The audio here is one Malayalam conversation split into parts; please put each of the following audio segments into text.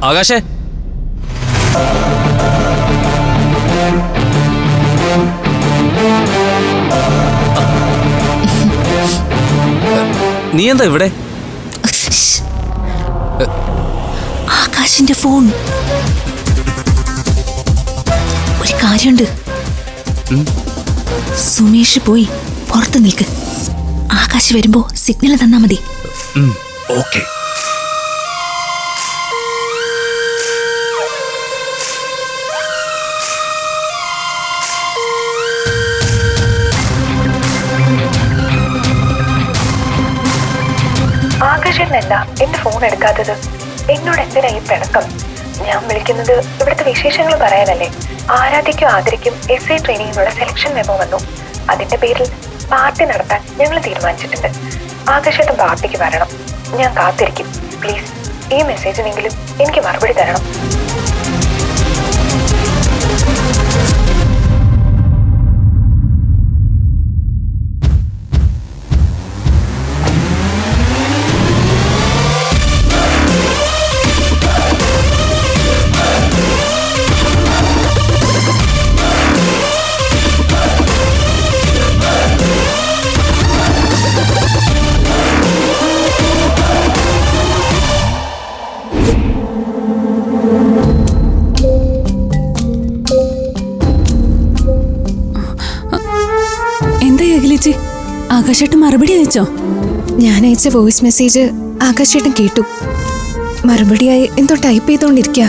ആകാശേ, നീ എന്താ ഇവിടെ? ആകാശിന്റെ ഫോൺ. ഒരു കാര്യമുണ്ട്, സുമേഷ് പോയി പുറത്ത് നിൽക്ക്. ആകാശ് വരുമ്പോ സിഗ്നൽ തന്നാ മതി. ഓക്കെ. ആകാശൻ എന്താ എന്റെ ഫോൺ എടുക്കാത്തത്? എന്നോട് എന്തിനാ ഈ പിണക്കം? ഞാൻ വിളിക്കുന്നത് ഇവിടുത്തെ വിശേഷങ്ങൾ പറയാനല്ലേ. ആരാധ്യയ്ക്കും ആദരിക്കും SI ട്രെയിനിങ്ങിനുള്ള സെലക്ഷൻ മെമ്മോ വന്നു. അതിന്റെ പേരിൽ പാർട്ടി നടത്താൻ ഞങ്ങൾ തീരുമാനിച്ചിട്ടുണ്ട്. ആകാശേട്ടൻ പാർട്ടിക്ക് വരണം. ഞാൻ കാത്തിരിക്കും. പ്ലീസ് ഈ മെസ്സേജിനെങ്കിലും എനിക്ക് മറുപടി തരണം. ആകാശേട്ടൻ മറുപടി അയച്ചോ? ഞാൻ അയച്ച വോയിസ് മെസ്സേജ് ആകാശേട്ടൻ കേട്ടു. മറുപടിയായി എന്തോ ടൈപ്പ് ചെയ്തോണ്ടിരിക്കുക.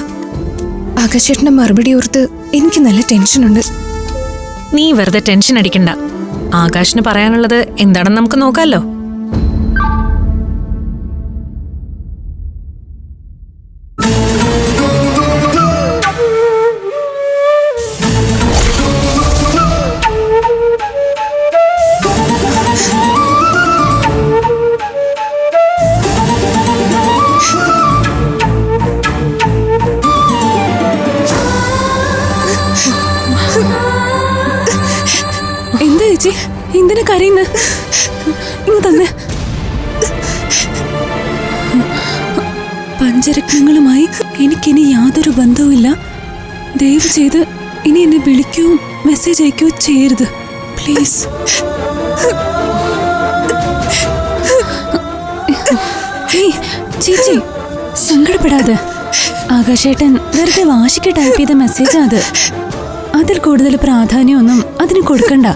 ആകാശേട്ടന്റെ മറുപടി ഓർത്ത് എനിക്ക് നല്ല ടെൻഷനുണ്ട്. നീ വെറുതെ ടെൻഷൻ അടിക്കണ്ട. ആകാശിന് പറയാനുള്ളത് എന്താണെന്ന് നമുക്ക് നോക്കാലോ. എന്താ ചേച്ചി, എന്തിനാ കരയുന്നത്? ഇങ്ങ് തന്നെ. പഞ്ചരത്നങ്ങളുമായി എനിക്കിനി യാതൊരു ബന്ധവുമില്ല. ദയവ് ചെയ്ത് ഇനി എന്നെ വിളിക്കുകയോ മെസ്സേജ് അയക്കുകയോ ചെയ്യരുത്, പ്ലീസ്. ചേച്ചി സങ്കടപ്പെടാതെ. ആകാശേട്ടൻ വെറുതെ വാശിക്ക് ടൈപ്പ് ചെയ്ത മെസ്സേജാ അത്. അതിൽ കൂടുതൽ പ്രാധാന്യമൊന്നും അതിന് കൊടുക്കണ്ട.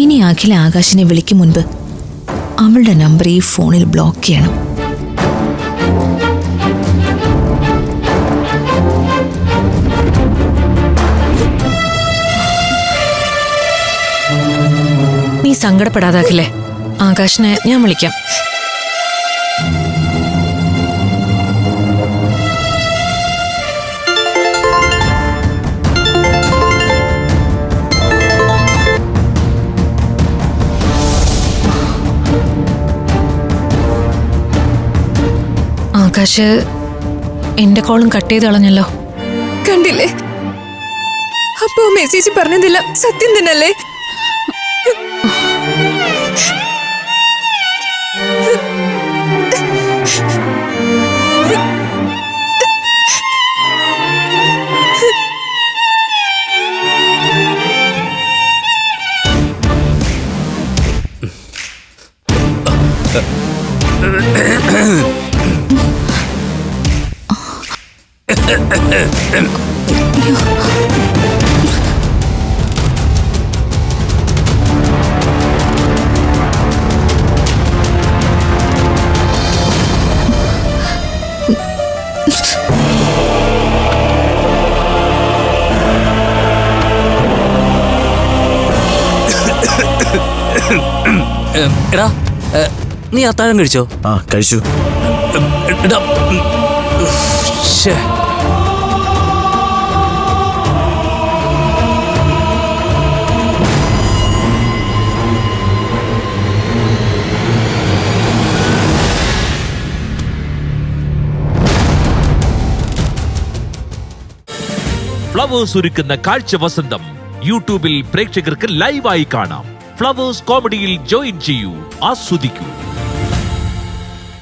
ഇനി അഖില ആകാശിനെ വിളിക്കും മുൻപ് അവളുടെ നമ്പർ ഈ ഫോണിൽ ബ്ലോക്ക് ചെയ്യണം. നീ സങ്കടപ്പെടാതാക്കില്ലേ. ആകാശിനെ ഞാൻ വിളിക്കാം. ആകാശ് എന്റെ കോളും കട്ട് ചെയ്ത് കളഞ്ഞല്ലോ. കണ്ടില്ലേ, അപ്പോ മെസ്സേജ് പറഞ്ഞതില്ല സത്യം തന്നെയല്ലേ? എടാ, നീ അത്താഴം കഴിച്ചോ? ആ കഴിച്ചു. ഫ്ലവേഴ്സ് ഒരുക്കുന്ന കാഴ്ച വസന്തം യൂട്യൂബിൽ പ്രേക്ഷകർക്ക് ലൈവായി കാണാം. ഫ്ലവേഴ്സ് കോമഡിയിൽ ജോയിൻ ചെയ്യൂ, ആസ്വദിക്കൂ.